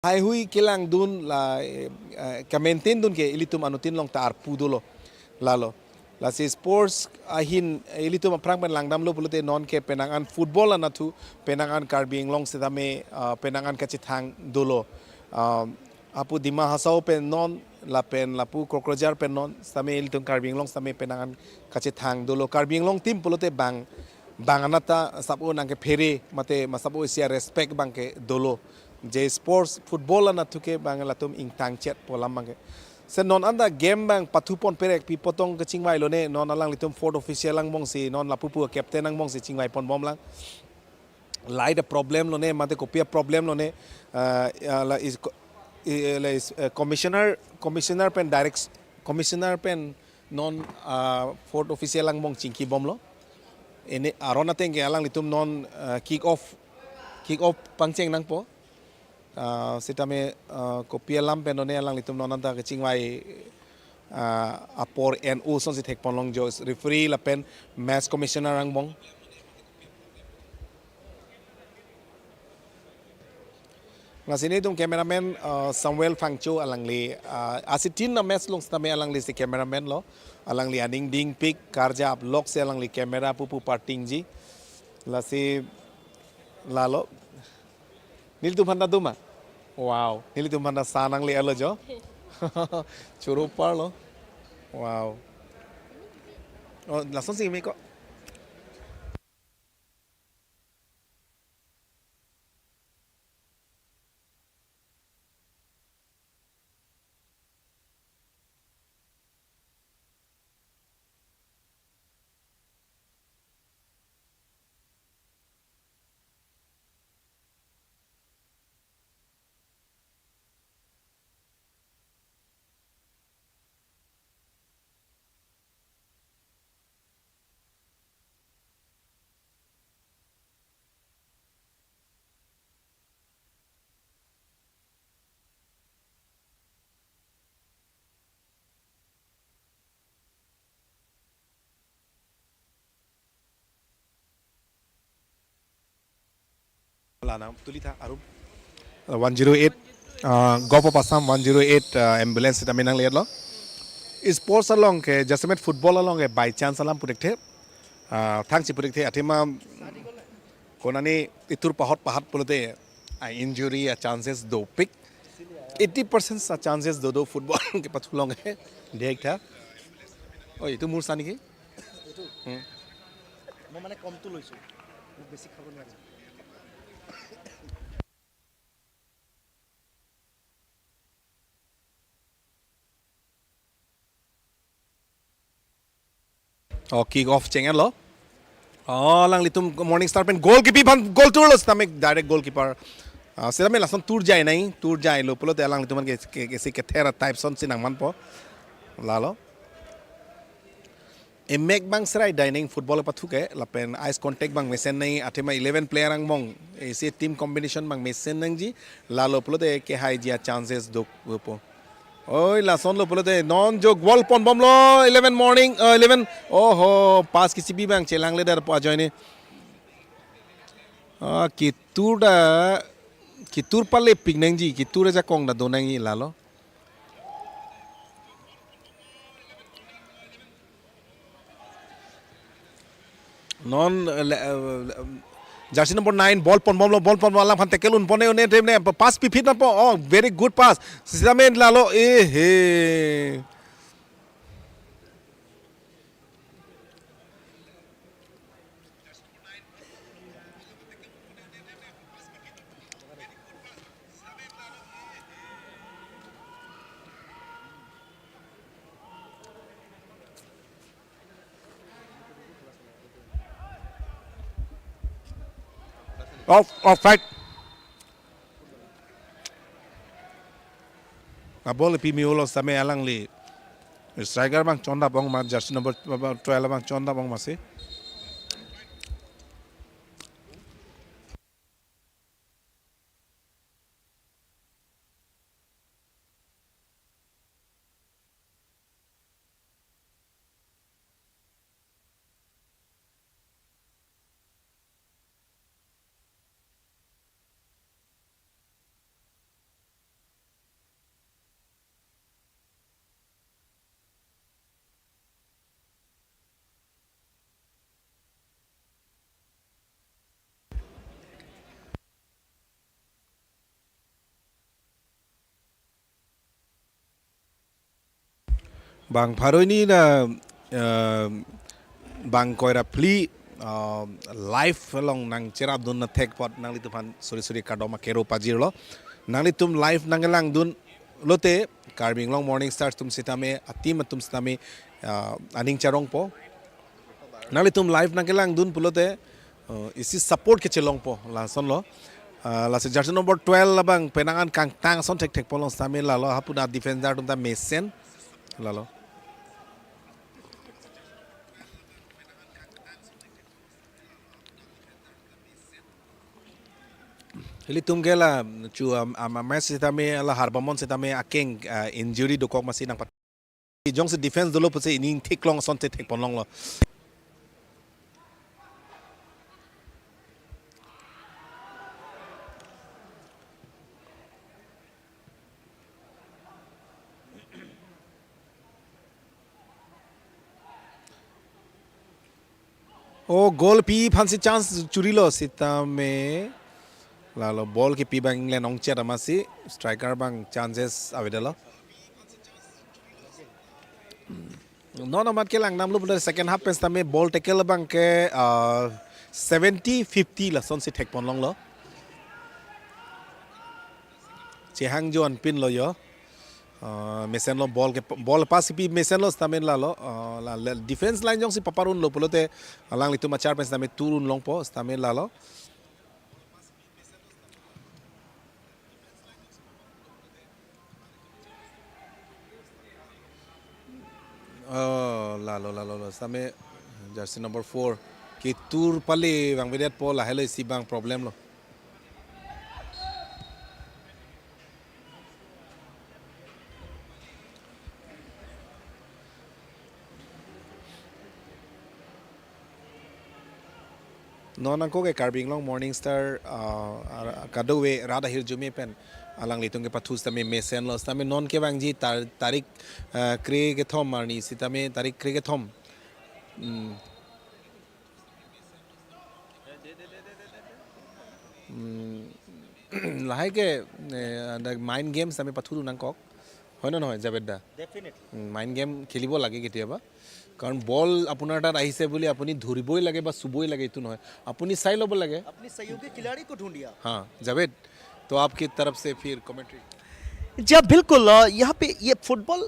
Hai hui kilang dun la ka maintain dun ke ilitum anutin long tar pudulo lalo la si sports ahin ilitum aprang ben langdam lo pulute non ke penangan football anatu penangan karbing long sedame penangan kachithang dulo apu dima hasau pen non la pen lapu kokrojar pen non same ilitum karbing long same penangan kachithang dulo karbing long tim pulute bang anata sabu nangke phere mate masabu sia respect bangke dolo je sports football na tuke bangla tum ing tang chat polam bangke se non anda game bang patupon perek pi potong ke chingwai lo ne non alang litum fort official lang mong si non lapu pu captain ang mong si chingwai pon bom lang lai the problem lo ne mate kopia problem lo ne la is commissioner pen direct commissioner pen non fort official lang mong chingki bom lo ini arona tenge alang litum non kick off pangcheng nang po sita me kopia lam penone alang litum nonanta ke chingwai apor en uson si thek ponlong jo referee la pen match commissioner ang bong na sini tum cameraman Samuel Fangcho alang li asitin na match long sta me alang li si cameraman lo alang li aning ding pic karja up lock se alang li camera pupu parting ji la si lalo nil tu phanda duma wow nil tu phanda sanang li alo jo churu par lo wow oh lason sing mi ko lana tulita arum 108 Gop of Assam 108 ambulance ta menang liat lo sports along ke jasmet football along ke by chance alam putek the thang si putek the atima konani itur pahat pulute a injury a chances do pick 80% sa chances do football ke patulong hai deek tha oi itu mur sani ki মই মানে কমটো লৈছোঁ মোক বেছি খাব নোৱাৰে kick off chengen lo lang litum morning star pen goalkeeper ban goal tur lo stamik direct goalkeeper sila me lason tour jai lo polo te lang litum ke si ke thera type son sinang man po lalo emek bang serai dining football pa thuke lapen ice contact bang mesen nai athema 11 player ang mong ese team combination bang mesen nang ji lalo polo te ke hai jia chances do po oi lason lo polo te non jo wall pon bom lo 11 morning 11 oho pass kisi bi bang chelang le dar pa joine kitur pale pignang ji kitur ja kong na donang ji lalo non jersey number 9 ball pon alam phan tekelun pone one temne pass pi fit na po oh very good pass sidamen lalo he offside bola pi miolo same alang li striker bang chonda bang ma jersey number 12 bang chonda bang mase bang pharoi ni na bang koira pli life along nang cerap dun na tek pot nang li tupan suri kadoma kero pajir lo nang li tum life nangalang dun lote carving long morning stars tum sitame atim tum sitame aning charong po nang li tum life nangalang dun pulote isi support ke chelong po la son lo la se jersey number 12 labang penangan kang tang son tek polong sitame la lo hapuna defender tum ta mesen la lo Hili tunggela chu match sitame la harbamon sitame akeng injury do kok masih nang pat jong se defense dolo pose ining thik long son thik ponlong lo Oh goal pi fancy chance churi lo sitame Lalo ball ki pi bang le nong chat amasi striker bang chances avedalo non amat ke lang nam lu second half pes tame ball tackle bang ke 70-50 la son si thek pon long lo che hang jon pin lo yo mesen lo ball pass pi mesen lo tame la lo la defense line jong si paparun lo pulote alang litu machar pes tame turun long po tame la lo Lalo same jersey number 4 ki tour pali bang vedet po la hello si bang problem lo non angko ke carving long morning star kadowe rada hir jume pen alang litung ke pathus tame mesen los tame non ke bang ji tarik kre ke thom marni sitame tarik kre ke thom lahai ke mind games tame pathuru nang kok হয় না নহয় জাবেদা mind game খেলিব লাগে কেতিয়াবা কাৰণ বল আপোনাৰ তাত আহিছে বুলি আপুনি ধৰিবই লাগে বা চুবই লাগে এটো নহয় আপুনি চাই ল'ব লাগে अपने सहयोगी खिलाड़ी को ढूंढिया हाँ जावेद तो आपकी तरफ से फिर कमेंट्री जी हाँ, बिल्कुल यहाँ पे ये फुटबॉल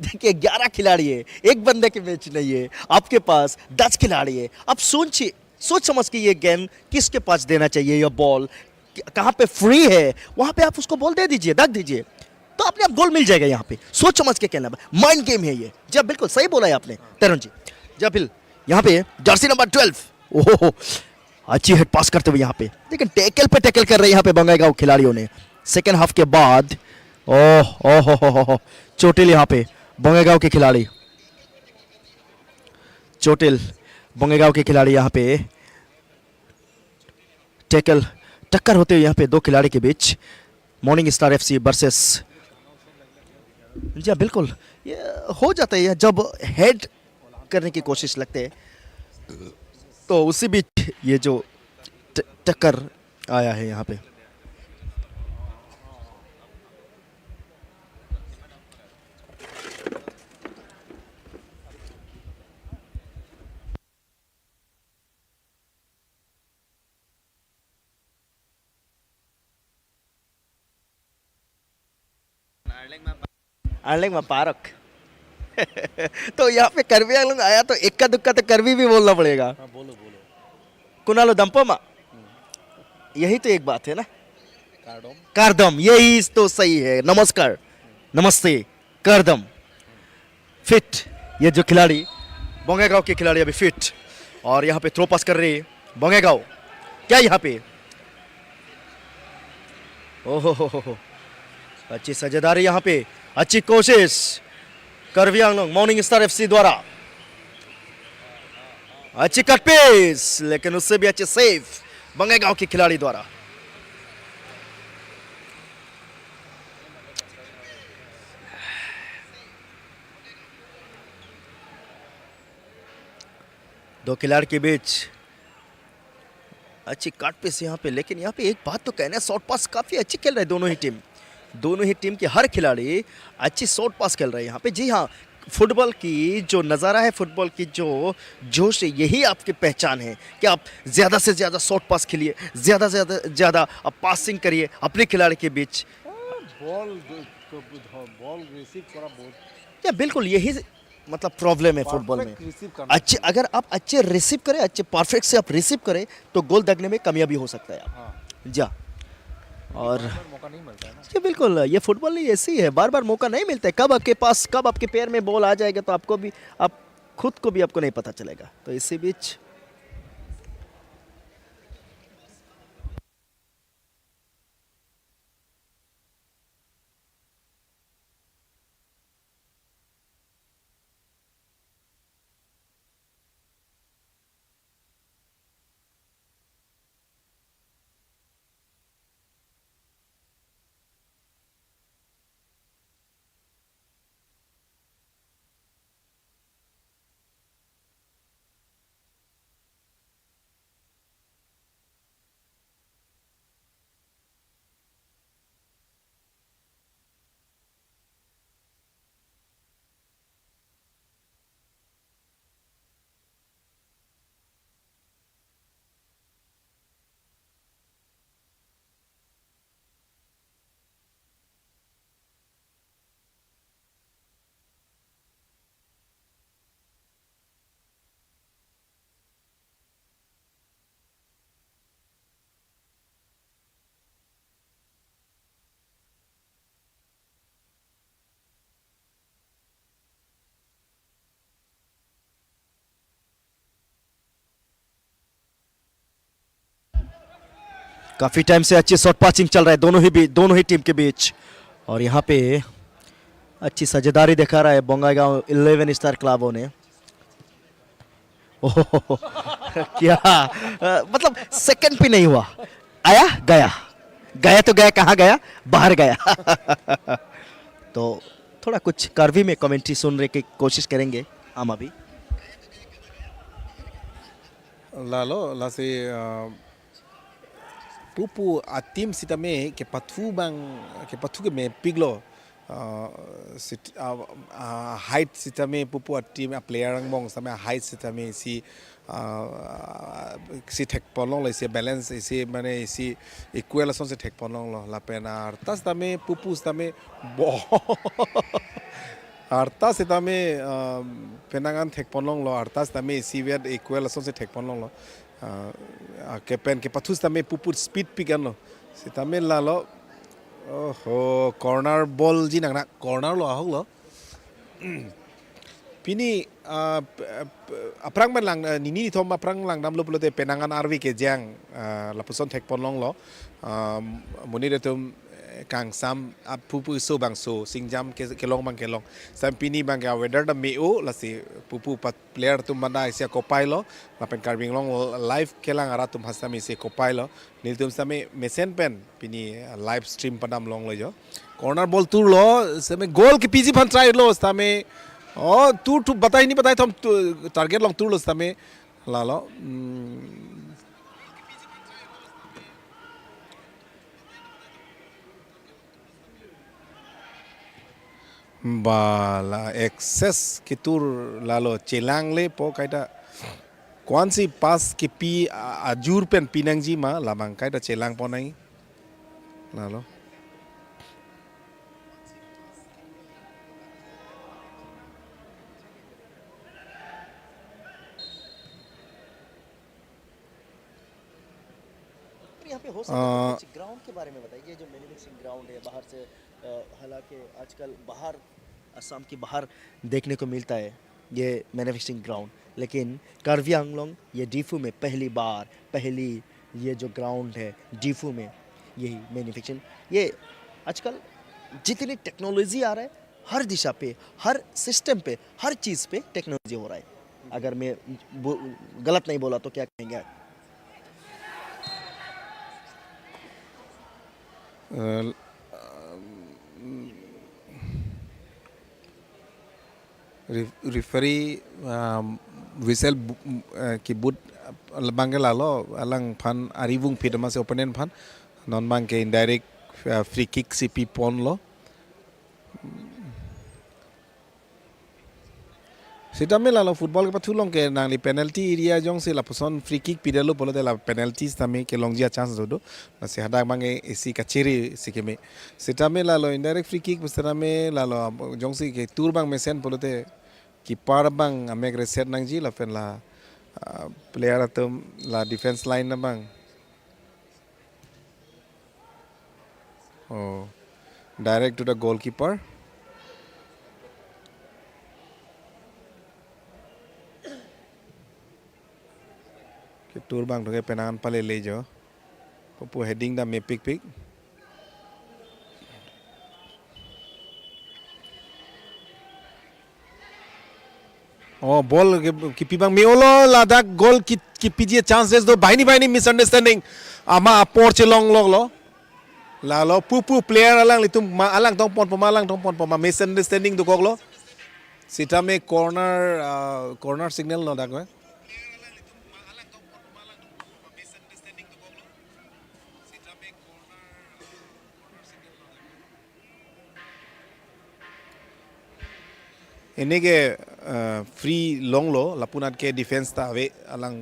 देखिए 11 खिलाड़ी है, एक बंदे के मैच नहीं है, आपके पास 10 खिलाड़ी है। आप सोचिए, सोच समझ के ये गेम किसके पास देना चाहिए, ये बॉल कहाँ पे फ्री है वहाँ पे आप उसको बॉल दे दीजिए, रख दीजिए, तो अपने आप गोल मिल जाएगा। यहाँ पे सोच समझ के खेलना, माइंड गेम है ये। जब बिल्कुल सही बोला है आपने तरुण जी। जब फिर यहाँ पे जर्सी नंबर 12, ओहो अच्छी हेड पास करते हुए यहाँ पे, लेकिन टैकल पे टैकल कर रहे हैं यहाँ पे बंगाईगांव खिलाड़ियों ने। सेकेंड हाफ के बाद ओह चोटिल यहाँ पे बंगाईगांव के खिलाड़ी, चोटिल बंगाईगांव के खिलाड़ी यहाँ पे टैकल टक्कर होते हुए यहाँ पे दो खिलाड़ी के बीच, मॉर्निंग स्टार एफसी वर्सेस। जी हाँ बिल्कुल, ये हो जाता है जब हेड करने की कोशिश लगते है तो उसी बीच ये जो टक्कर आया है यहाँ पे। आर्लिंग में पार्क तो यहाँ पे करवी आर्लिंग आया तो इक्का दुक्का तो करवी भी बोलना पड़ेगा। बोलो कुनालो दंपोमा, यही तो एक बात है ना। कारदम, यही तो सही है। नमस्कार, नमस्ते, कारदम फिट। ये जो खिलाड़ी बंगाईगांव के खिलाड़ी अभी फिट, और यहाँ पे थ्रो पास कर रहे हैं बंगाईगांव। क्या यहाँ पे ओहो अच्छी सजेदारी, यहाँ पे अच्छी कोशिश करवी आंगलोंग मॉर्निंग स्टार एफसी द्वारा, अच्छी कट पेस, लेकिन उससे भी अच्छे सेव बंगाईगांव के खिलाड़ी द्वारा। दो खिलाड़ी के बीच अच्छी कट पेस यहाँ पे, लेकिन यहाँ पे एक बात तो कहना है, शॉर्ट पास काफी अच्छी खेल रहे हैं दोनों ही टीम के हर खिलाड़ी अच्छी शॉर्ट पास खेल रहे हैं यहाँ पे। जी हाँ, फुटबॉल की जो नज़ारा है, फुटबॉल की जो जोश है, यही आपकी पहचान है कि आप ज़्यादा से ज़्यादा शॉर्ट पास खेलिए, ज़्यादा से ज़्यादा आप पासिंग करिए अपने खिलाड़ी के बीच। বল বল রিসিভ করা বহুত या बिल्कुल यही मतलब प्रॉब्लम है फुटबॉल में। परफेक्ट रिसीव करना अच्छे अगर आप अच्छे रिसीव करें, अच्छे परफेक्ट से आप रिसीव करें तो गोल दागने में कामयाबी हो सकता है हाँ आप। जा और बार मौका नहीं मिलता है ना जी बिल्कुल, ये फुटबॉल ही ऐसी है, बार बार मौका नहीं मिलता है। कब आपके पास, कब आपके पैर में बॉल आ जाएगा तो आपको भी, आप खुद को भी आपको नहीं पता चलेगा। तो इसी बीच काफी टाइम से अच्छी शॉट पासिंग चल रहा है दोनों ही टीम के बीच। और यहाँ पे अच्छी साझेदारी दिखा रहा है बोंगाईगांव 11 स्टार क्लबों ने। ओह क्या मतलब सेकंड भी नहीं हुआ, आया गया, गया तो गया, कहाँ गया, बाहर गया। तो थोड़ा कुछ कार्वी में कमेंट्री सुनने की कोशिश करेंगे हम अभी। lalu lasi pupu atim sitame ke pathu bang ke pathu ke me piglo height sitame pupu atim a player ang mong same height sitame si thek polong le si balance si mane si equation se thek polong lo la pena tas tame pupu tame bo artas tame penangan thek polong lo artas tame si ver equation se thek polong lo ke pen ke pathus tame pupu speed pigan lo si tame la lo oh corner ball ji nang na corner lo ahok lo pini aprang man lang nini thom aprang lang dam lo pulote penangan arwi ke jang lapuson thek polong lo muni retum kang sam pupu so bang so singjam ke long bang ke long sam pini bang ga weather da meu la si pupu pat player tum banda isia kopai lo la pen carving long live kelang ara tum hasami se kopai lo nil tum same mesen pen pini live stream padam long lo jo corner ball tur lo same goal ke piji fan try lo same oh tu batai ni batai thom target long tur lo same la lo bala excess kitur lalo chelang le po kaita kwan si pas ki pi ajur pen pinang ji ma lamang kaita chelang po nai lalo यहाँ पे हो सकता है कुछ ground के बारे में बताइए, जो मैन्युफैक्चरिंग ग्राउंड है बाहर से, हालांकि आजकल बाहर असम के बाहर देखने को मिलता है ये मैन्युफैक्चरिंग ग्राउंड, लेकिन कार्बी आंगलोंग ये डिफू में पहली ये जो ग्राउंड है डिफू में, यही मैन्युफैक्चरिंग, ये आजकल जितनी टेक्नोलॉजी आ रहा है हर दिशा पे, हर सिस्टम पे, हर चीज़ पे टेक्नोलॉजी हो रहा है। अगर मैं गलत नहीं बोला तो क्या कहेंगे? referee whistle ki but bangela lo alang phan arivung phidama se opponent phan non bang ke indirect free kick si pi pon lo Sita me lalo football ke pathu long ke nang li penalty area jong se la poson free kick pidalo polo de la penalties tame ke long jia chance dodo na se hada mange esi kachiri sikeme sita me lalo indirect free kick sita me lalo jong se ke tour bang mesen polo de keeper bang amek reset nang ji la pen la player atum la defense line na bang oh direct to the goalkeeper ke tour bang to ke penan pale le jo popo heading da me pick oh ball ki pibang miolo ladak goal ki pije chances do baini misunderstanding ama apor chelong lo lalo pupu player alang litum ma alang tong pon poma misunderstanding do koklo sita me corner signal no dak ini ke free long lo lapunat ke defense ta ave alang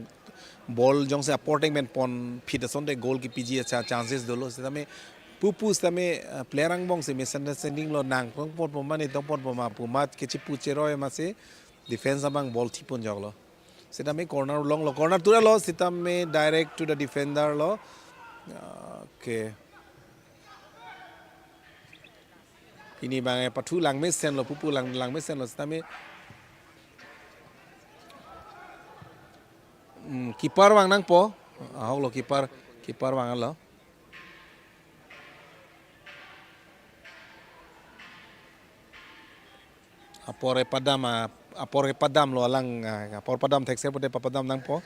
ball jong se apporting men pon phitason de goal ki pg acha chances dolo se tame pupu tame player ang bong se misunderstanding lo nang pon poma ni tong pon poma pumat ke chi puchero ma se defense abang ball thipon joglo se tame corner long lo corner tura lo se tame direct to the defender lo ke ini bang pathu lang mesen lo pupu lang mesen lo se tame keeper wang nang po ahok lo keeper wang lo apore padam lo alang apor padam thekse pote papadam nang po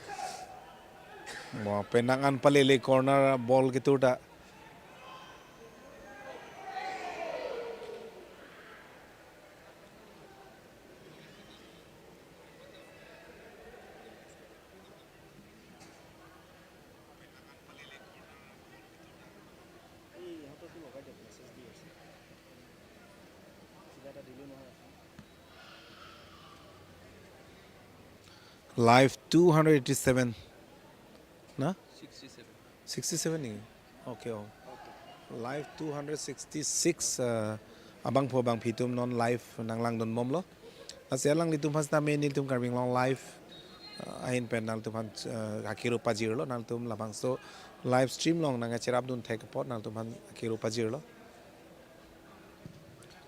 mo penangan palele corner ball gitu da live 287 na 67 ni okay oh live 266 abang po bang pitum non live nang lang don mom lo asia lang litum pas tame ni tum karbing long live ahin pen nal tum akiru pajir lo nal tum labang so live stream long nang cherap dun thek pot nal tum akiru pajir lo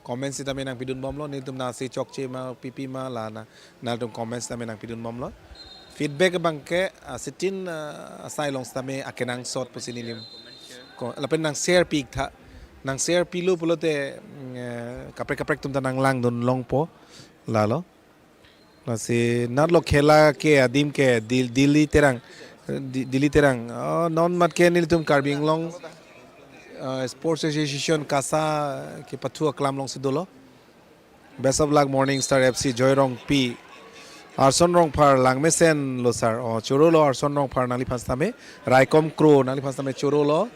comments ita menang pidun bom lo ni tum na si chokche ma pipi ma la na nal tum comments ta menang pidun bom lo feedback bang ke sitin asai long sta me akenang sot posinilim ko la pen nang share pik tha nang share pilu pulote kaprek tum ta nang lang don long po la lo la si nar lo khela ke adim ke dili terang non mat ke nil tum karbing long Sports Association Kasa ke pathua klam long sidolo best of luck Morning Star FC Joyrong P Arson rong par langmesen lo sar o choro lo arson rong par nali phastame Raikom Crow nali phastame choro lo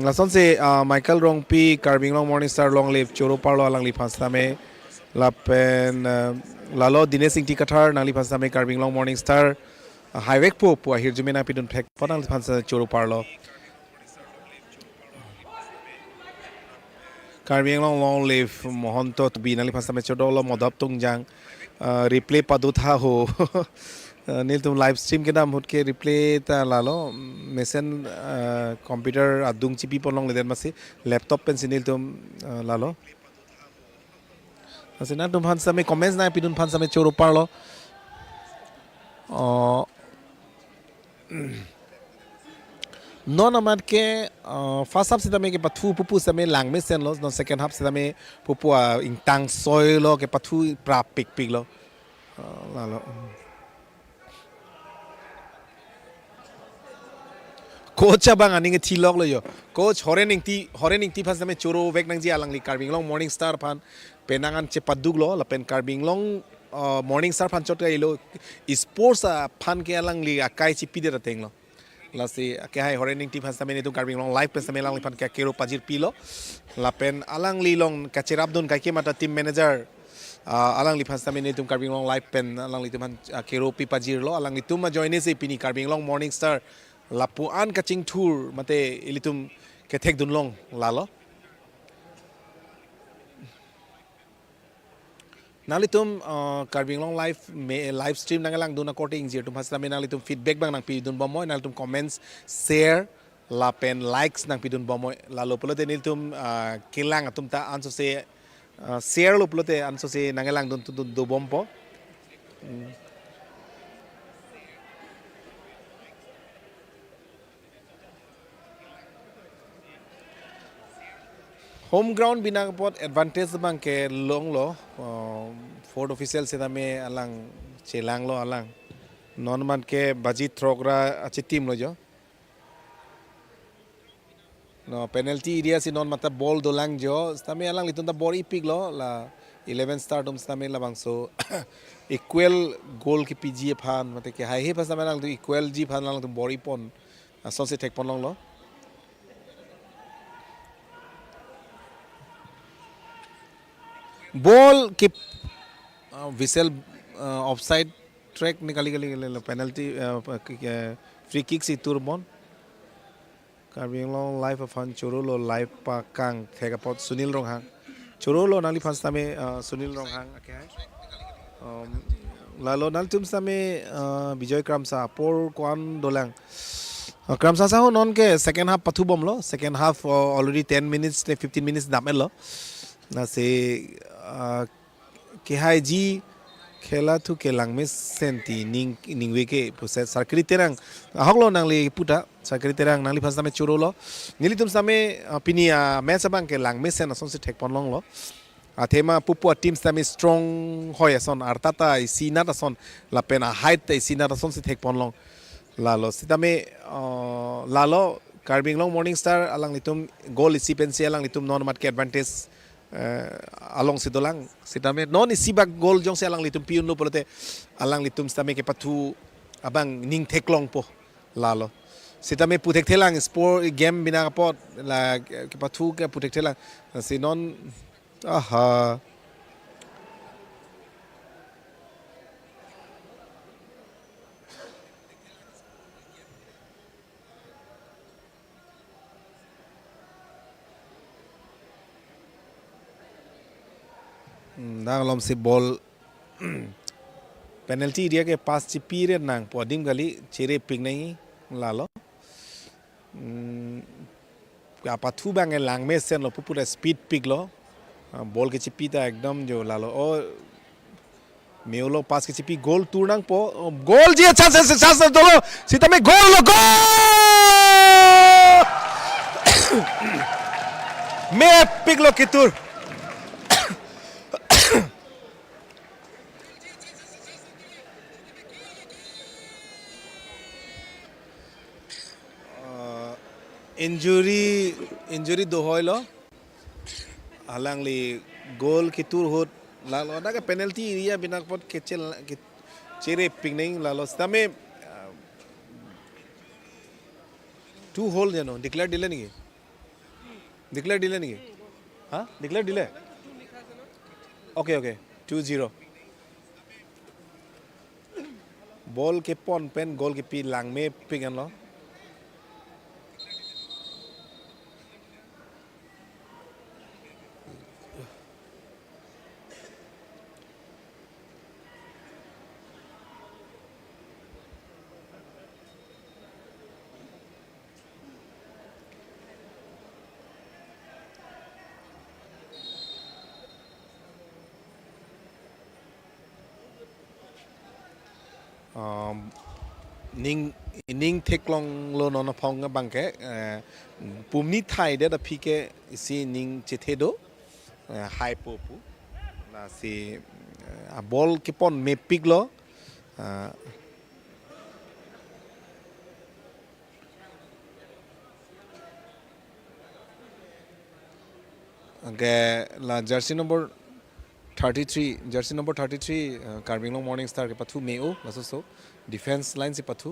lason se Michael rong P Carbing long Morning Star long live choro par lo alang li phastame lapen lalo Dinesh Singh Tikathar nali phastame Carbing long Morning Star highway po ahir jumena pidun phek panal phastame choro par lo Carbing long live Mohonto to be nali phastame chodolo modap tungjang replay padutha ho nil tum live stream ke dam hut ke replay ta lalo mesen computer adung chipi ponong leden masi laptop pen sinil tum lalo asina tum han same comments na pidun phan same choro parlo non amad ke first half sitame ke pathu pupu same langme sen lo no second half sitame pupu intang soy lo ke pathu pra pik lo lalo coach abang aning thilok lo yo coach horening ti phas same choro vek nang ji alang li Carbing long Morning Star phan penangan che paduk lo la pen Carbing long Morning Star phan chot ga ilo sports phan ke alang li akai chi pide ra teng lo lasi ke hai horening team has tameni tu Carbing long live pesa melang lipan ke kero pajir pilo lapen alang li long kachirab dun kai ke mata team manager alang lipan sami ni tum Carbing Long live pen alang litum han kero pi pajir lo alang litum ma join se pini Carbing Long Morning Star lapuan kaching tour mate ilitum kethek dun long lalo nalitum Carbing Long live stream nangalang dun akorte ingzir tum hasami nalitum feedback bang nang pi dun bomoy nalitum comments share la pen likes nang pi dun bomoy lalo pelote nilitum kilang atum ta anso se share lo pelote anso se nangalang dun do bompo home ground binangpot advantage bang ke long lo fort official se tame alang chelang lo alang non man ke baji trogra achi team lo jo no penalty area si non mata ball dolang jo tame alang litun da bori pig lo la 11 star dum tame labang so equal goal ki pg phan mate ke hai he pas tame alang equal ji phan alang bori pon ason se tek pon long lo ball ki whistle offside track निकाली गली penalty free kick si turbon Carbing Long live fan churulo live pa kang thega pot Sunil Ronghang churulo nali fans tame Sunil Ronghang lalo nal tum tame Bijoy Kramsa por kwan dolang Kramsa sa ho non ke second half pathu bom lo second half already 10 minutes 15 minutes damel lo na se ke hai ji khela thu ke lang me senti ning we ke proses sarkri terang hoklo nang le puta sarkri terang nang li phasa me churolo nili tum same pinia match bang ke lang me sen ason se thek ponlong lo athema pupu teams tame strong hoy ason artata sinat ason la pena height sinat ason se thek ponlong lalo sitame lalo Carbing Long Morning Star alang litum goal isi pensi alang litum non mat ke advantage along sidolang sitame non isibak gol jong se alang litum piun lo polote alang litum sitame ke pathu abang ning theklong po lalo sitame putek thelang sport game bina pot la ke pathu ke putek thelang si non aha nang lom si ball penalty dia ke pas ci period nang podim gali chere ping nai lalo apa thu bang lang me sen lo pupura speed pick lo ball ke chipi ta ekdam jo lalo o meolo pas ke chipi goal turnang po goal ji chance dolo sitame goal lo goal me pick lo kitur injury do hoilo halangli goal kitur hot lalo na ka penalty area binak pot kechel chere pingning lalo stame two hole jano declare dile ni ha declare dile okay 2-0 ball ke pon pen goal ke pi lang me pingan lo ning theklong lo non phong nga bangke pumni thai de da phike si ning chethedo hai popu na si a ball kipon me piglo la jersey number 33 Carbing Long Morning Star ke pathu meo laso defense line se pathu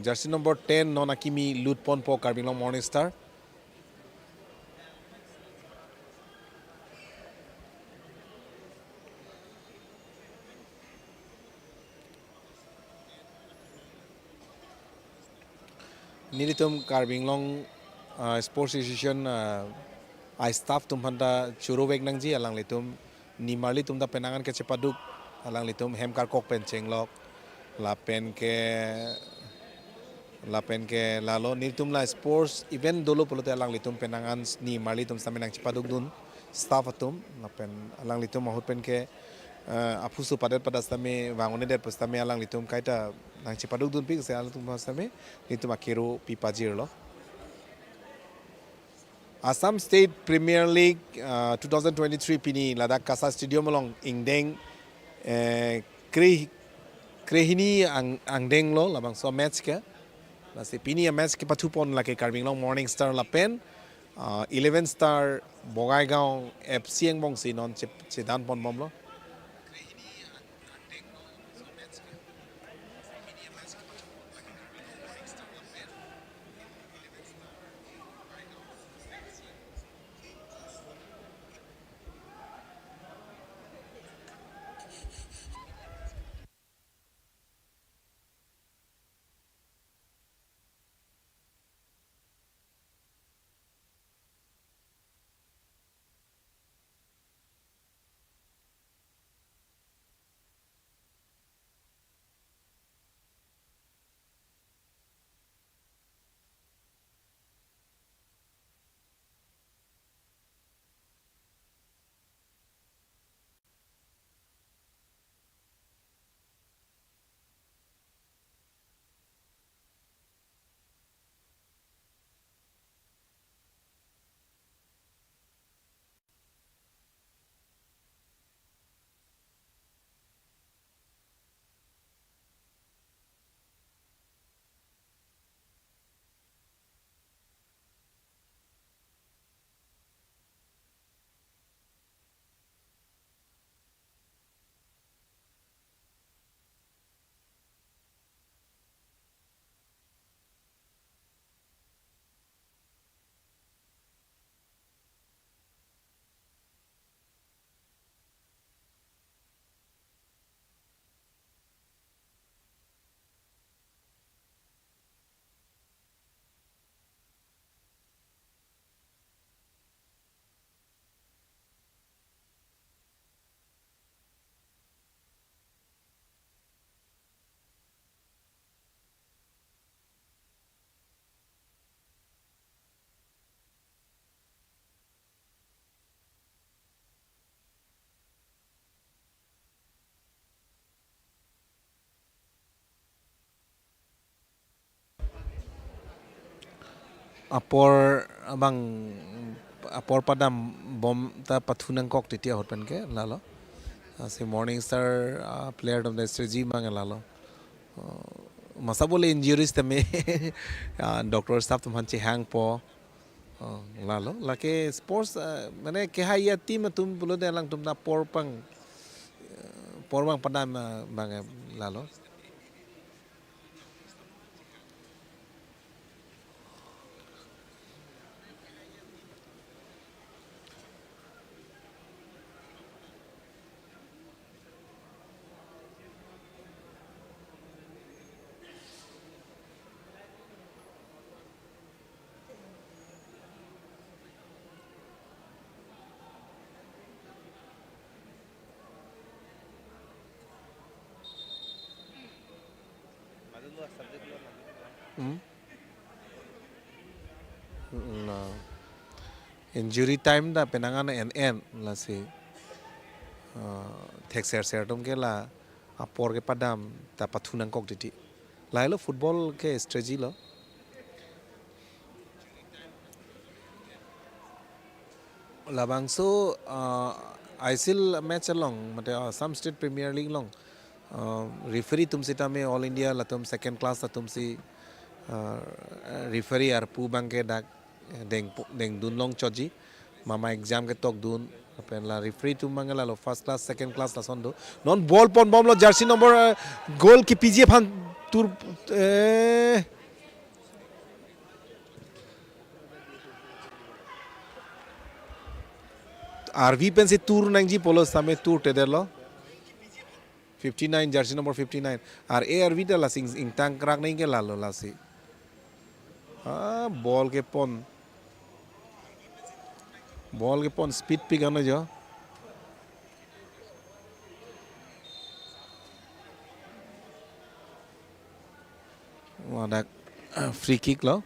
jersey number 10 non akimi loot pon po Carbing Long Morning Star nilitum carving long sports association I staff tum handa churu wek nang ji alang litum ni marli tum da penangan ke cepaduk alang litum hemkar kok pen chenglok la pen ke lalo nilitum la sports event dolo polote alang litum penangan ni marli tum samenang cepaduk dun staff atum la pen alang litum mahut pen ke apusu padat pada stame wangone det pastame alang litum kaita nang cepaduk dun pi se alang tum stame litum akiru pi pajir lo Assam State Premier League 2023 pini Ladakh Kasa Stadium along Ingdeng Krehini Angdeng lo labang so match ke nasi pini a match ke patupon la ke Karving Long Morning Star la pen 11 Star Bogaigaon FC ang bong si non chedan pon bom lo apor padam bom ta pathunang kok titia hot pen ke lalo si Morning Star player of the strategy mang lalo masa bole injuries tame doctor staff tum hanche hang po lalo lake sports mane ke haya team tum bulo de lang tum na porpang padam bang lalo no injury time da penangan en la si thek ser tum ke la apor ke padam ta pathunang kok titi la lo football ke strategy lo labangso ISL match along mate Assam State Premier League long referee tum sita me all India la tum second class tum si referee ar pu bang ke dak deng dun long choji mama exam ke tok dun pen la referee tum mangala lo first class second class la sondo non ball pon bom lo jersey number goal ki PG fan tur RV pen se tour nang ji polo same tour te derlo 59 jersey number 59 ar ARV ta la sing tang krak nai ke la lo la si ball ke pon speed pi gano jo wadak free kick lo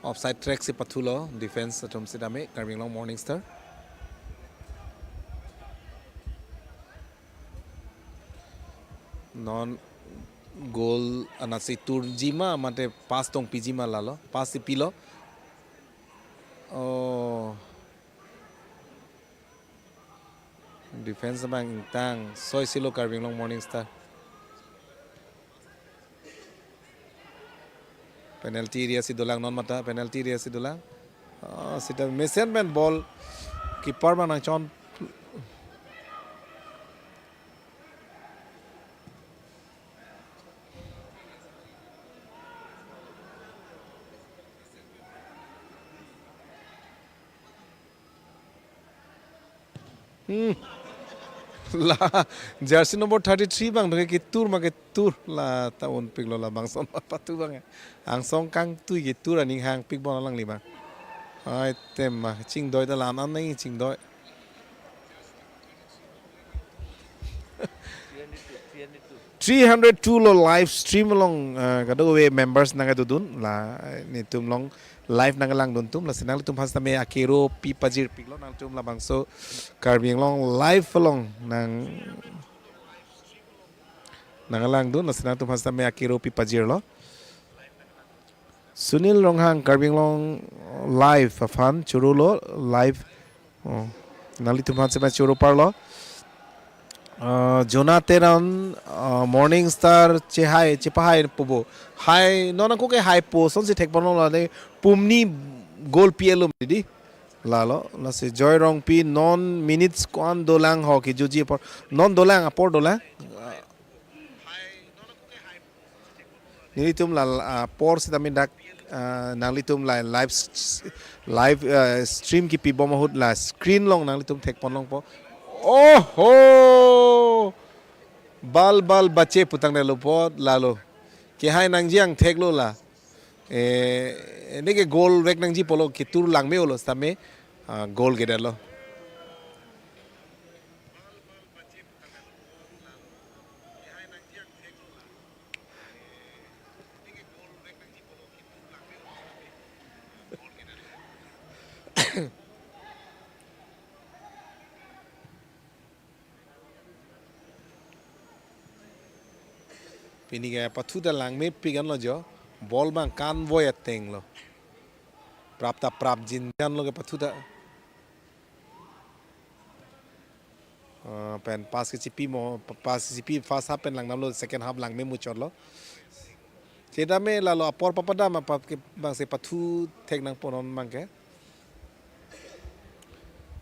offside track si pathulo defense atom sidame Karving Long Morning Star non goal anasi turjima mate pass tong pijima lalo pass si pilo oh defense bang tang soy silo Karving Long Morning Star penalty area si dolang non mata penalty area si dolang sita measurement ball keeper bang chon la jersey number 33 bang doke kitur ma kitur la ta on piglo la bang son patu bang ang song kang tu kitur aning hang pig ball lang li bang ai tem ma ching doi da lam am nai ching doi 302 lo live stream long kado we members nanga dudun la ni tum long live nanga lang dun tum la sinang tum hasta me akero pi pajir piglo nang tum la bangso Karving Long live long nang nanga lang dun la sinang tum hasta me akero pi pajir lo Sunil Ronghang Karving Long live fan churulo live nali tum hasta me churu parlo Jonathan Morning Star Chehai Chepahai Pubo Hai nona ko ke hai po son si thekbono la de pumni goal pielo di lalo la se joy rong pi non minutes kon dolang ho ki juji por non dolang apor dolang nilitum la por si tamin dak nalitum la live stream ki pi bomahut la screen long nalitum thekpon long po oh ho bal bache putang ne lopot lalo ke hai nang jiang theklo la nege goal rek nang ji polo ki tur lang me olo stame goal gedalo piniga pathu da lang me pigan lo jo ball bang kan voy ateng lo prapta prap jin jan lo ke pathu da pen pass ke chipi mo pass chipi first half pen lang nam lo second half lang me mu chor lo cheda me la lo apor papada ma pap ke bang se pathu thek nang ponon mang ke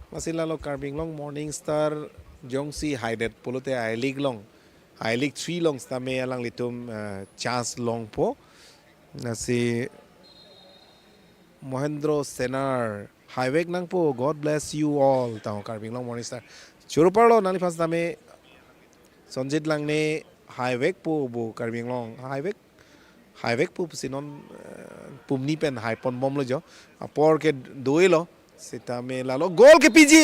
masila lo Karving Long Morning Star jongsi hided polote I league long I league 3 long stame alang litum chance long po nasi Mohendro Senar highway nang po God bless you all tao Karving Long Morning Star churu parlo nali pas tame sonjit lang ne highway po bu Karving Long highway po sinon pumni pen haipon bom lo jo apor ke doilo sita me lalo goal ke piji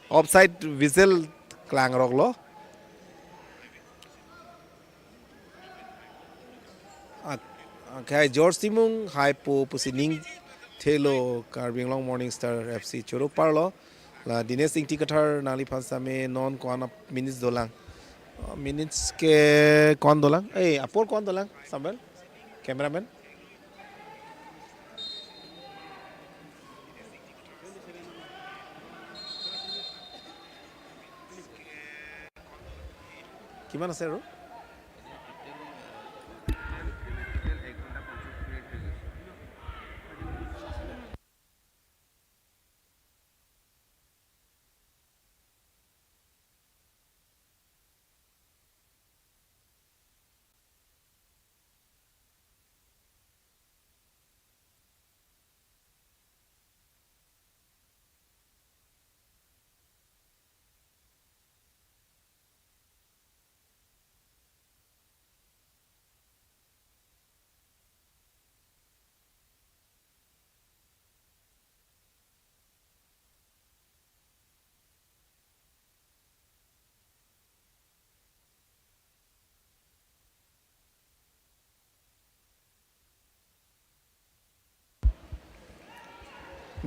offside whistle klang rok lo kaya George Timung hai po pusining thelo Karving Long Morning Star FC choro parlo la Dinesh Singh Tikathar nali phasa me non kwana minutes dolang minutes ke kon dolang apor kon dolang Samuel cameraman কিমান আছে আৰু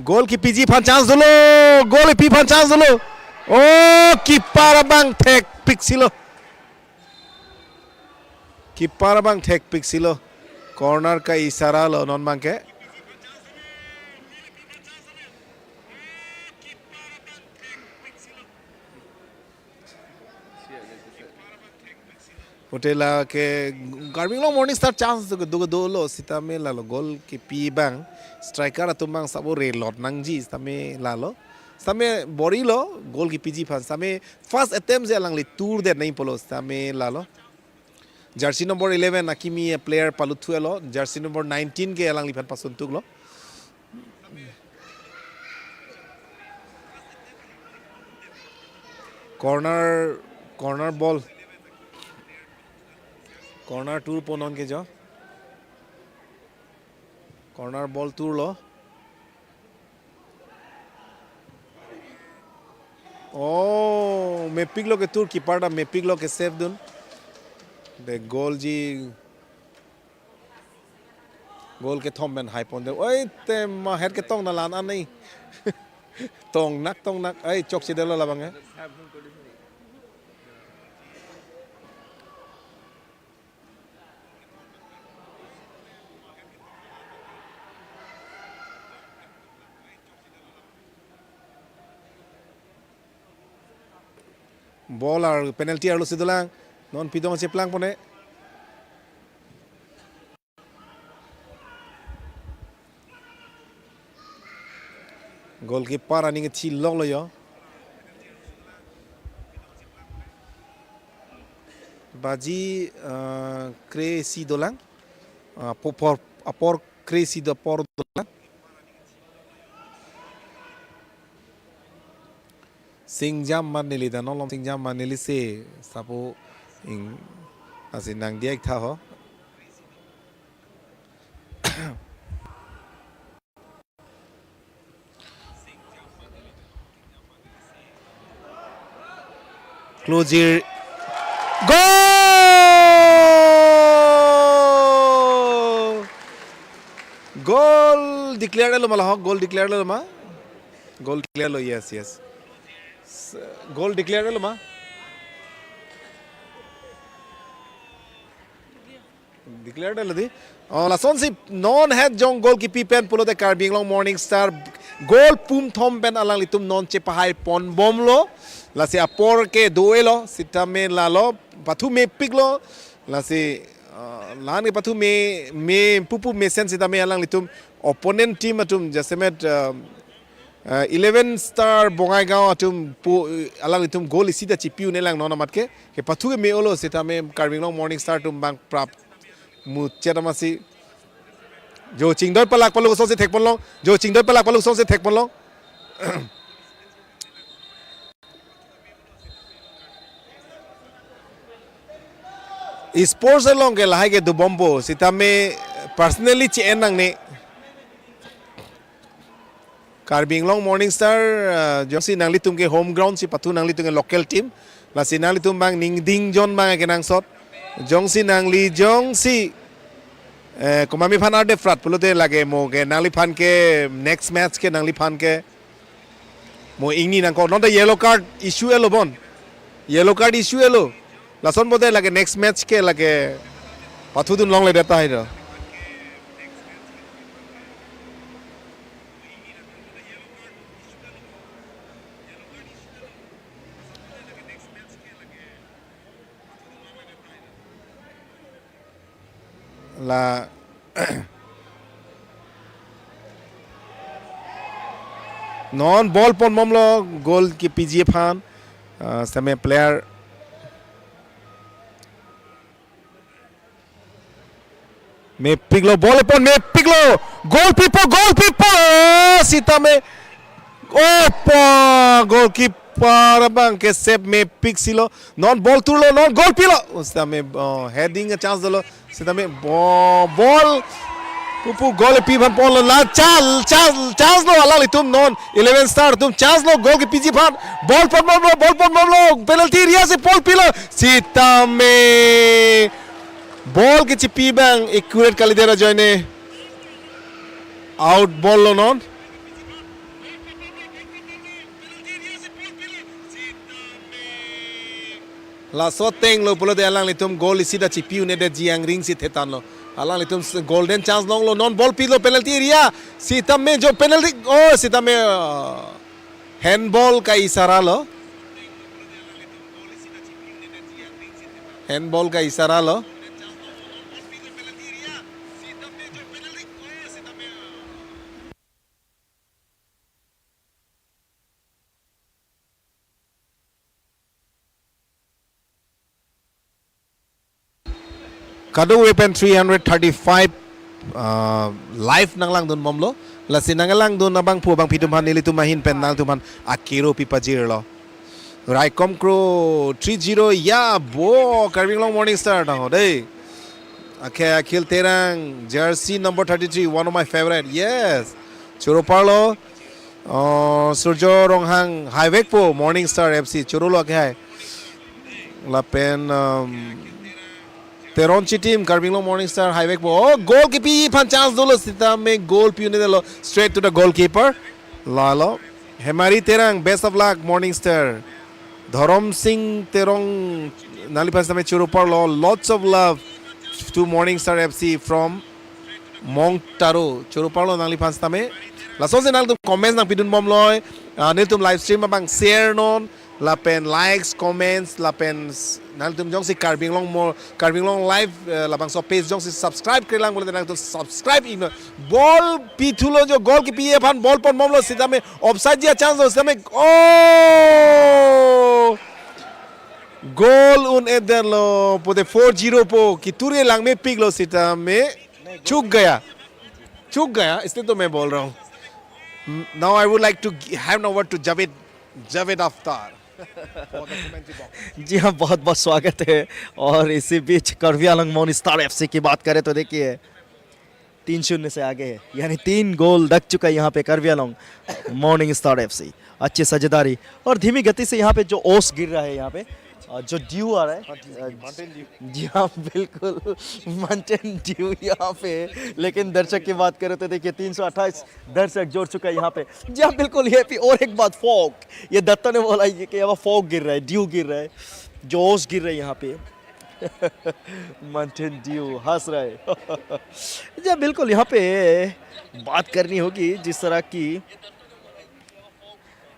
Goal ki PG phan chance dulu. Goal ki P phan chance dulu. Oh, keeper bang tek pick silo. Keeper bang tek pick silo. Corner ka isara lo non bang ke. Hotela ke Garbing long morning star chance do lo sita me lalo goal ki P bang striker atum bang sabo re lot nangji same lalo same bori lo goal ki PG fan same first attempt je lang li tour de nahi polo same lalo jersey number 11 akimi player palu thuelo jersey number 19 ke lang li fan pasun tuk lo corner ball corner tour ponon ke jo corner ball tour lo oh me piglo ke tour keeper da me piglo ke save dun the goal ji goal ke thom ben high pon de oi te ma head ke tong na lan an nei tong nak ai chok chi de lo la bang hai ball ar penalty ar lo sidolang non pidong che plang pone goalkeeper running chi log lo yo baji crazy dolang apor crazy do por dolang singjam manili da nolong singjam manili se sapo ing asin nang diek tha ho closure goal declared lo mala goal declared lo ma goal declared lo yes goal declared lo ma declared lo di la son si non head jong goal ki pen pulo de Karbing long morning star goal pum thom pen alang litum non che pahai pon bom lo la se apor ke duelo sitame la lo pathu me piglo la se lan ke pathu me pupu me sen sitame alang litum opponent team atum jasemet 11 star bongai gaw atum alang litum goal isida chipiu ne lang nona matke ke pathu ke me olo sitame Karbing long morning star tum bang prap mu chetamasi jo chingdoi palak palu so se thek ponlong jo chingdoi palak palu so se thek ponlong sports along ke lahai ke du bombo sitame personally che enang ne Karbing long morning star josi nangli tum ke home ground si patu nangli tum ke local team la si nangli tum bang ning ding jon bang ke nang sot jongsi nangli jongsi komami phan ade frat pulote lage mo ke nangli phan ke next match ke nangli phan ke mo ingni nang ko not the yellow card issue elo bon yellow card issue elo lason bote lage next match ke lage pathu dun long le deta hai la non ball pon momlo goal ki PG phan same player me piglo ball pon me piglo goal people sita me opa goalkeeper bang ke save me pixilo non ball turlo non goal pilo usta me heading a chance dolo sita me ball pupu goal pi phan pon la chance no ala litum non 11 star tum chance no goal ke PG phan ball pon momlo penalty area se pol pilo sita me ball ke chipi bang accurate kali dera joine out ball lo non la so teng lo pulo de alang litum goal isida chipiu ne de jiang ring si thetan lo alang litum golden chance long lo non ball pi lo penalty area sitam में जो penalty oh sitam में handball का इशारा लो handball का इशारा लो Kadu weapon 335 live nanglang dun momlo lasi nangalang dun nabang pu bang pitumhan nilitumahin pen nang tuman akiro pipajir lo Raikom Crow 30 ya bo carving long morning star na ho dei okay Akhil Terang jersey number 33 one of my favorite yes Churo Parlo Surjo Ronghang Highway po morning star FC Churulo ke lapen Teronchi team carving long morning star highway po oh goalkeeper pan chance dolo sita में goal piune delo straight to the goalkeeper lalo Hemari Terang best of luck morning star Dharam Singh Terong nalipas में Churu Parlo lots of love to morning star FC from Mong Taro Churu Parlo nalipas में laso se nal tum comments nang pidun bom loy nil tum live stream bang share non lapen likes comments lapen nal tum jong si carving long live labang so page jong si subscribe kre lang bole nang tum subscribe ino ball pitulo jo goal ki piye phan ball pon momlo sida me offside dia chance ho sida me oh goal un eder lo pode 4-0 po ki ture lang में pick लो sida me चूक गया इसलिए तो मैं बोल रहा हूँ now I would like to have no word to Javed Aftar जी हाँ बहुत बहुत स्वागत है और इसी बीच करवी आलंग मोन स्टार एफसी की बात करें तो देखिए 3-0 से आगे है यानी 3 गोल लग चुका है यहाँ पे करवी आलंग मॉर्निंग स्टार एफसी अच्छी साझेदारी और धीमी गति से यहाँ पे जो ओस गिर रहा है यहाँ पे जो ड्यू आ रहा है जी हाँ बिल्कुल माउंटेन ड्यू यहाँ पे लेकिन दर्शक की बात करें तो देखिए 328 दर्शक जोड़ चुका है यहाँ पे जी हाँ बिल्कुल ये भी और एक बात फॉग ये दत्ता ने बोला ये कि यहाँ फॉग गिर रहा है ड्यू गिर रहा है जो ओस गिर रहा है यहाँ पे माउंटेन ड्यू हंस रहा है जी हाँ बिल्कुल यहाँ पे बात करनी होगी जिस तरह की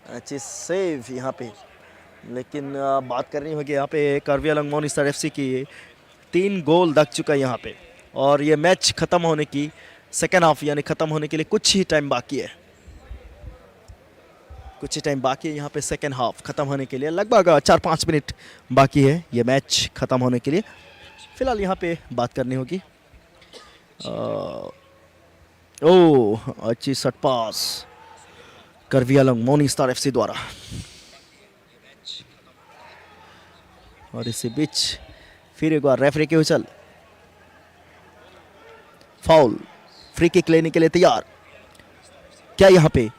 अच्छी सेव यहाँ पे लेकिन बात करनी होगी यहाँ पे करवी आलंग मोन स्टार एफसी की 3 गोल लग चुका है यहाँ पे और ये मैच ख़त्म होने की सेकेंड हाफ यानी ख़त्म होने के लिए कुछ ही टाइम बाकी है यहाँ पे सेकेंड हाफ ख़त्म होने के लिए लगभग 4-5 मिनट बाकी है ये मैच ख़त्म होने के लिए फ़िलहाल यहाँ पे बात करनी होगी ओह अच्छी शॉट पास करवी आलंग मोन स्टार एफसी द्वारा और इसी बीच फिर एक बार रेफरी की उछल फाउल फ्री किक लेने के लिए तैयार क्या यहाँ पे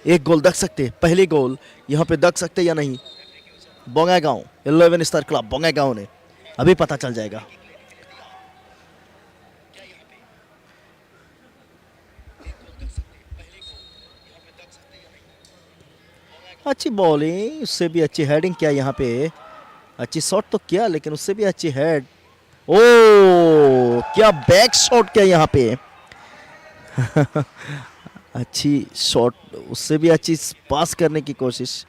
एक गोल दग सकते पहले गोल यहाँ पे दग सकते या नहीं बोंगाईगांव 11 स्टार क्लब बोंगाईगांव ने अभी पता चल जाएगा अच्छी बॉलिंग उससे भी अच्छी हेडिंग किया यहाँ पे अच्छी शॉट तो किया लेकिन उससे भी अच्छी हेड ओ क्या बैक शॉट किया यहाँ पे अच्छी शॉट उससे भी अच्छी पास करने की कोशिश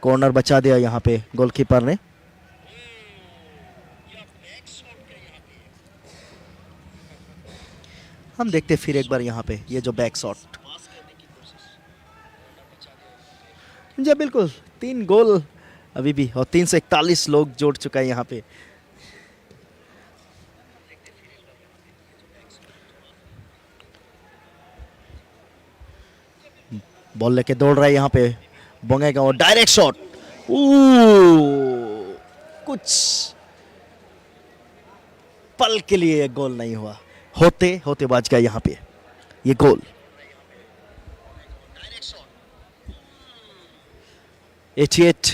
कॉर्नर बचा दिया यहाँ पे गोलकीपर ने हम देखते फिर एक बार यहाँ पे ये जो बैक शॉट जी बिल्कुल 3 गोल अभी भी और 341 लोग जोड़ चुका है यहाँ पे बॉल लेके दौड़ रहा है यहाँ पे बोंगेगा और डायरेक्ट शॉट कुछ पल के लिए ये गोल नहीं हुआ होते होते बच गया यहाँ पे ये गोल 88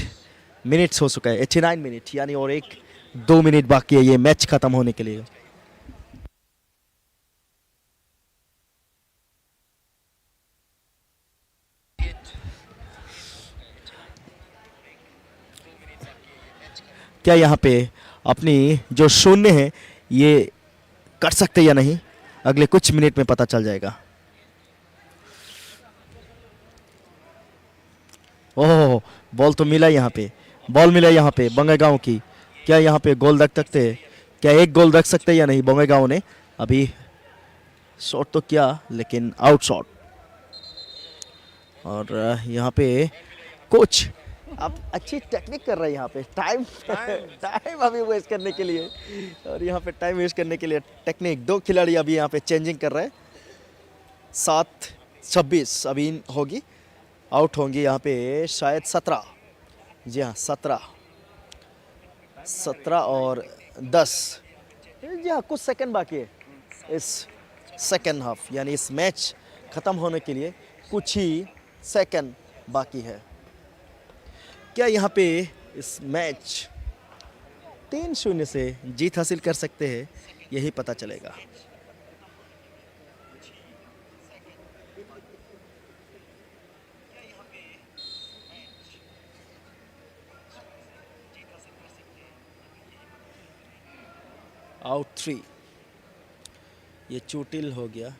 मिनट्स हो चुका है 89 मिनट यानी और 1-2 मिनट बाकी है ये मैच खत्म होने के लिए क्या यहाँ पे अपनी जो शून्य है ये कर सकते या नहीं, अगले कुछ मिनट में पता चल जाएगा। ओह, बॉल तो मिला यहाँ पे, बॉल मिला यहाँ पे बंगाईगांव की। क्या यहाँ पे गोल रख सकते हैं, क्या एक गोल रख सकते हैं या नहीं बंगाईगांव ने? अभी शॉट तो किया लेकिन आउट शॉट। और यहाँ पे कोच आप अच्छी टेक्निक कर रहे हैं यहाँ पे, टाइम टाइम अभी वेस्ट करने के लिए, और यहाँ पे टाइम वेस्ट करने के लिए टेक्निक। 2 खिलाड़ी अभी यहाँ पे चेंजिंग कर रहे हैं। 7-26 अभी होगी, आउट होंगे यहाँ पे शायद 17। जी हाँ 17 और 10। जी हाँ कुछ सेकंड बाकी है इस सेकंड हाफ, यानी इस मैच ख़त्म होने के लिए कुछ ही सेकंड बाकी है। क्या यहाँ पे इस मैच 3-0 से जीत हासिल कर सकते हैं, यही पता चलेगा। आउट 3, ये चोटिल हो गया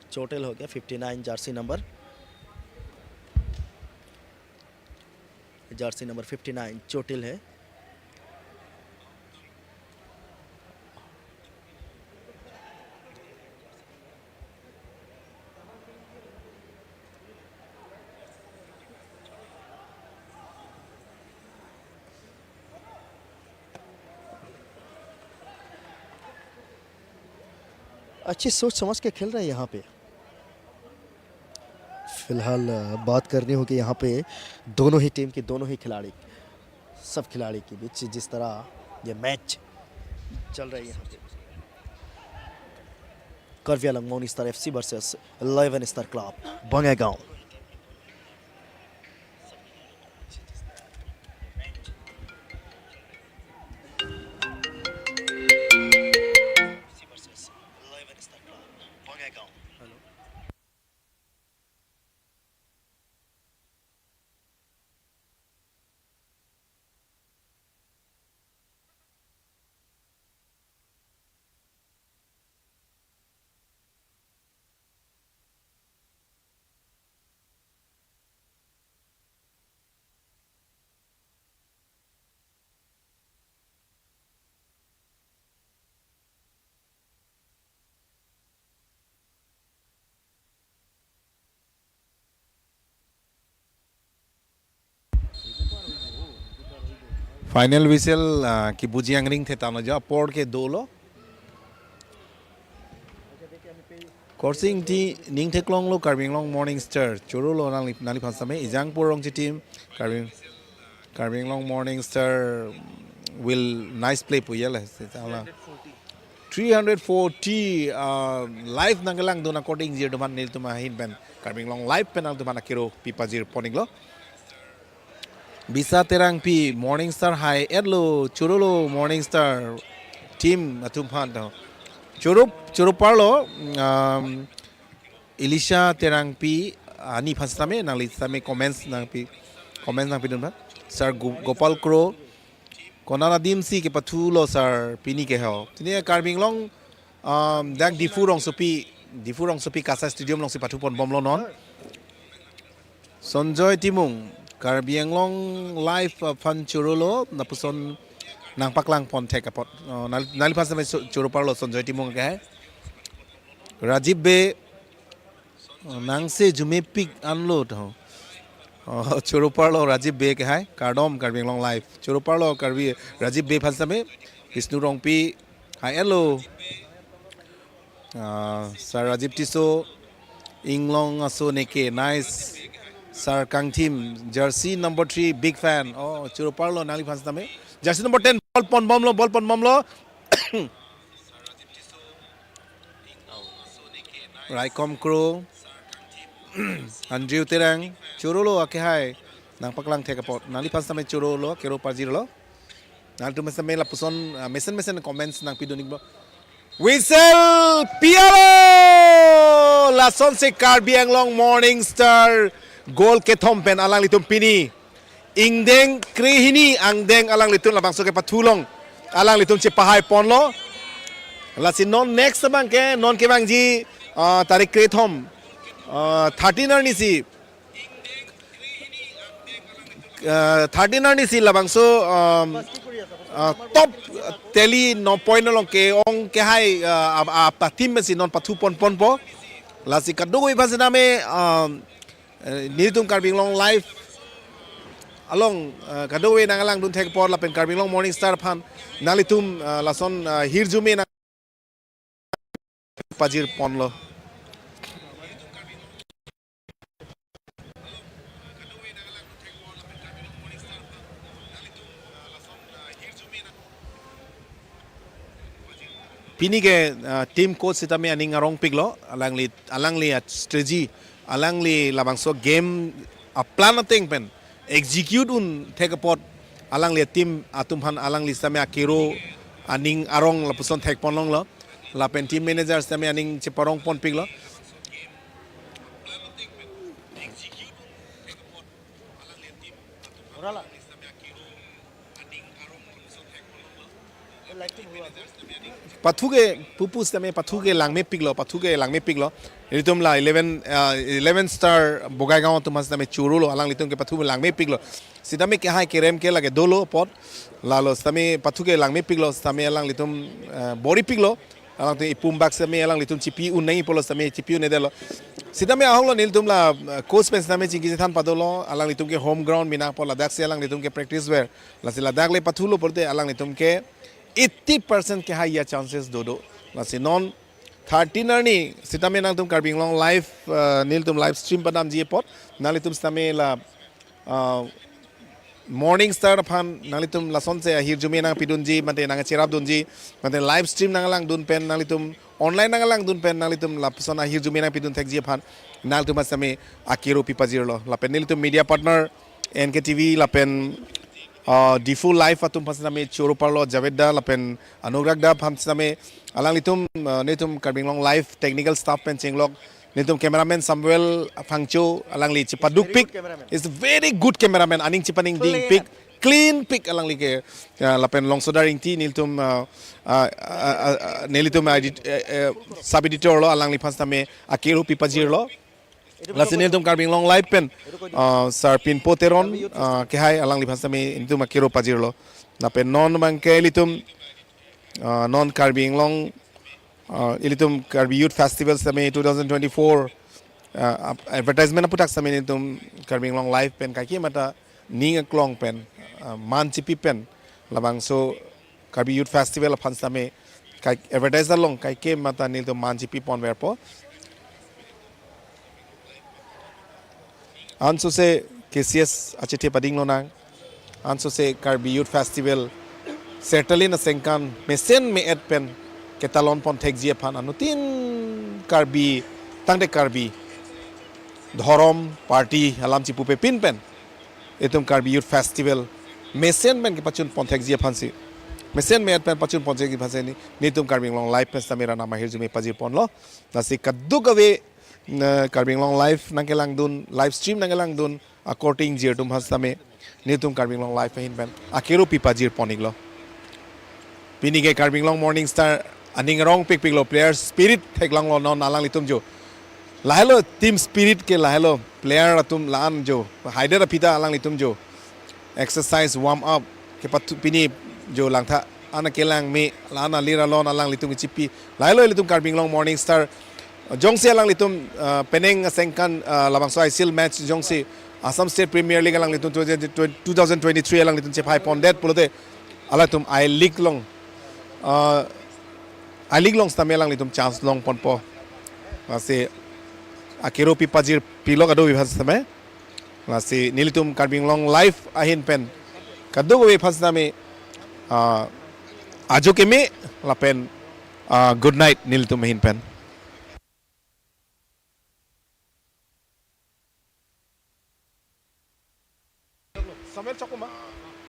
59 जर्सी नंबर 59 चोटिल है। अच्छी सोच समझ के खेल रहे हैं यहाँ पे। फिलहाल बात करनी होगी यहाँ पे दोनों ही टीम के दोनों ही खिलाड़ी, सब खिलाड़ी के बीच जिस तरह ये मैच चल रहा है यहाँ पे। Karbi Anglong morning star FC versus 11 star club Bongaigaon. Final whistle की बुजियांग रिंग थे तानो जा पोड़ के दो लो कोर्सिंग टी निंग टेक्लोंग लो कार्बिंग लोंग मॉर्निंग स्टार चोरो लो नाली फांसा में इजांग पोरोंग ची team Karbi Anglong morning star will nice play pu yela se tala 340 live nangalang do na coding zero man nil tuma hin ben carving long live penal to mana kiro pipa zero poning lo bisa terang pi morning star high edlo churolo morning star team atum phan do churu parlo Elisha terang pi ani phasame nang lisame comments nang pi dun ba sir Gopal Kro Konana dimsi ke patulo sar pini ke ho tini carving long dak Diphu rong sopi kasa stadium long si patupon bom lo non Sonjoy Timung carving long live fan churulo napuson nang paklang pon tek apot nali pas me churu parlo Sonjoy Timung ke Rajiv be nang se jume pick unload ho चोरो पार्लो राजीव बे के हाय कार्डोम कार्बिंग long life चोरो पार्लो कार्बी राजीव बे फंसा में Vishnu Rongpi hi hello sir Rajiv Tisso Inglong असो नेके nice sir कांग team jersey number 3 big fan ओ चोरो पार्लो नाली फंसा में जर्सी नंबर 10 बॉल पन बम लो राइकॉम crow Andrew terang churolo ake hai nang paklang take apot nali pas samay churolo kero parjiro lo nal tu mesame la puson mesen comments nang pidonik bo whistle pialo la son se Carbiang Long Morning Star goal ke thompen alang litum pini ingdeng krihini angdeng alang litun labang so ke patulong alang litum che pahai pon lo la si non next bang ke non ke bang ji tarik krethom 13 ni si 13 ni si labang so top teli no point long ke ong ke hai patim si non patu pon pon po la si kadugoi bhasna me nitum karbing long live along kadugoi nangalang dun thek por la pen karbing long morning star phan nalitum lason hirjume na pajir pon lo pini ke team coach sitame aning arong piglo alangli strategy alangli labangso game a plan ating pen execute un take a pot alangli team atumhan alangli same akiro aning arong la puson thek ponlong lo la pen team manager same aning chiparong pon piglo pathuge pupus tame pathuge langme piglo ritum la 11 star bogai gaon tumas tame churulo alang litum ke pathuge langme piglo sidame ke hai kerem ke lage dolo pot lalo tame pathuge langme piglo tame alang litum bori piglo alang te ipumbak tame alang litum chipi un nei polos tame chipi ne delo sidame ahonglo niltum la coach pen tame chingi than padolo alang litum ke home ground mina pola dak se alang litum ke practice wear la sila dak le pathulo porte alang litum ke 80% के high या chances दो लासी non 13 Arni सितामे नांग तुम कार्बिंग long live नील तुम live stream पर नाम जी pot नाली तुम सितामे ला मॉर्निंग स्टार फान नाली तुम लासन से हिर जुमे नांग पिडुन जी मते नांग चेराब दुन जी मते लाइव स्ट्रीम नांग लांग दुन पेन नाली तुम ऑनलाइन नांग लांग दुन पेन नाली तुम लापसना हिर जुमे नांग पिडुन थेक जी फान नाल तुम सितामे आकेरो पिपा जीरो लापेन नील तुम मीडिया पार्टनर एनके टीवी लापेन Diphu live atum pasname choro parlo Javedda lapen Anuragda phamsame alang litum netum karbing long live technical staff pen chinglok netum cameraman Samuel Phangcho alang li chipaduk pic is very good cameraman aning chipaning ding pic clean pic alang li ke lapen long sodaring ti niltum nelitum sub editor lo alang li pasname akero pipajir lo Lasin iltum karbing long live pen sar pin poteron ke hai alang li phasa me intum akiro pajirlo na pen non bang ke litum non karbing long ilitum karbi youth festival same 2024 advertisement aputak same intum karbing long live pen kai ki mata ning klong pen man chipi pen labang so karbi youth festival phan same kai advertiser long kai ke mata nil to man chipi pon ver po Anso se KCS achete pading lo nang anso se Karbi Youth Festival certainly na sengkan mesen me et pen ketalon pon thek jie phan anutin Karbi tangde Karbi dhorom party alam chipu pe pin pen etum Karbi Youth Festival mesen men ke pachun pon thek jie phan si mesen me et pen pachun pon thek phan se ni nitum Karbi long live pen samira na mahir jume pajir pon lo nasi kaddu gawe Karbing long live nangkelang dun live stream nangkelang dun according jir tum hasame nitum karbing long live hin pen akero pipa jir poniglo pinige karbing long morning star aning rong pik pik lo player spirit theklang lo non alang litum jo lahelo team spirit ke lahelo player atum lan jo haider pita alang litum jo exercise warm up ke patu pini jo langtha ana kelang me lana lira lon alang litum chipi lahelo litum karbing long morning star Jongsi alang litum peneng sengkan labangso ICL match Jongsi Assam State Premier League alang litum 2023 alang litum chepai pondet pulote alatum I League long stame alang litum chance long ponpo mase akero pipajir pilok ado vibhas stame mase nilitum karbing long live ahin pen kaddo go vibhas stame ajo keme lapen good night nilitum ahin pen